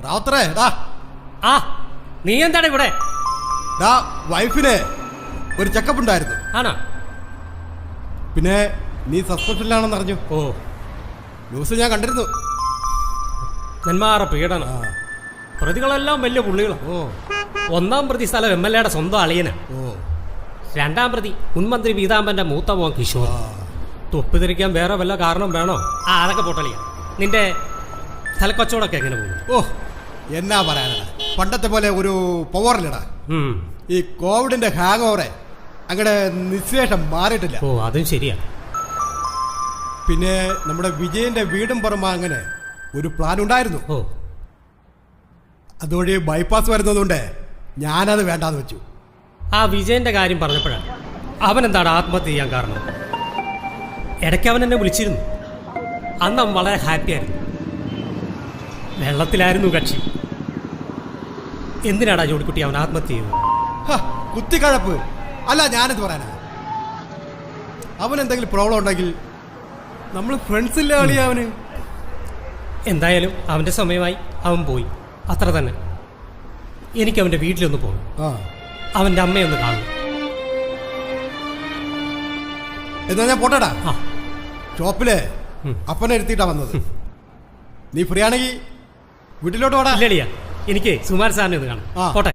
റാവുത്തറേ ഡാ. ആ നീ എന്താണ് ഇവിടെ? ഡാ വൈഫിന് ഒരു ചെക്കപ്പ് ഉണ്ടായിരുന്നു. ആണോ? പിന്നെ നീ സസ്പെൻഷനിലാണെന്ന് അറിഞ്ഞു. ഓ, ന്യൂസ് ഞാൻ കണ്ടിരുന്നു. നെന്മാറ പീഡനം. പ്രതികളെല്ലാം വലിയ പുള്ളികളാണ്. ഓ, ഒന്നാം പ്രതി സ്ഥലം MLA സ്വന്തം അളിയനാ. ഓ, രണ്ടാം പ്രതി മുൻമന്ത്രി പീതാംബന്റെ മൂത്ത മോൻ കിഷോർ. തൊപ്പിതിരിക്കാൻ വേറെ വല്ല കാരണം വേണോ? അതൊക്കെ പൊട്ടളിയാ. നിന്റെ സ്ഥലക്കച്ചവടമൊക്കെ എങ്ങനെ പോകും? ഓ, എന്നാ പറയാനടാ, പണ്ടത്തെ പോലെ ഒരു പവറിലടാ. ഈ കോവിഡിന്റെ ഹാങ് ഓവറെ അങ്ങനെ നിശേഷം മാറിയിട്ടില്ല. ഓ, അതും ശരിയാ. പിന്നെ നമ്മുടെ വിജയന്റെ വീടും പറമ്പ അങ്ങനെ ഒരു പ്ലാൻ ഉണ്ടായിരുന്നു. ഓ, അതുവഴി ബൈപ്പാസ് വരുന്നതുകൊണ്ട് ഞാനത് വേണ്ടാന്ന് വെച്ചു. ആ വിജയന്റെ കാര്യം പറഞ്ഞപ്പോഴാണ് അവൻ എന്താണ് ആത്മഹത്യ ചെയ്യാൻ കാരണം. ഇടയ്ക്ക് അവൻ എന്നെ വിളിച്ചിരുന്നു. അന്ന് അവൻ വളരെ ഹാപ്പി ആയിരുന്നു. വെള്ളത്തിലായിരുന്നു കക്ഷി. എന്തിനാടാ ജോഡിക്കുട്ടി അവൻ ആത്മഹത്യ ചെയ്തത്? കുത്തിക്കഴപ്പ് അല്ല, ഞാനെന്ത് പറയാനാ. അവൻ എന്തെങ്കിലും പ്രോബ്ലം ഉണ്ടെങ്കിൽ നമ്മൾ ഫ്രണ്ട്സ് ഇല്ല കളിയ അവന്. എന്തായാലും അവൻ്റെ സമയമായി. അവൻ പോയി, അത്ര തന്നെ. എനിക്ക് അവൻ്റെ വീട്ടിലൊന്ന് പോകണം. അവൻ്റെ അമ്മയൊന്ന് കാണണം. എന്നാ ഞാൻ പോട്ടടാ. ആ, ഷോപ്പില് അപ്പനെ ഇരുത്തിയിട്ടാ വന്നത്. നീ ഫ്രീ ആണെങ്കിൽ വീട്ടിലോട്ട് പോടാ. ഇല്ലടിയാ, എനിക്ക് സുമാർ സാറിനെ ഒന്ന് കാണാം. പോട്ടെ.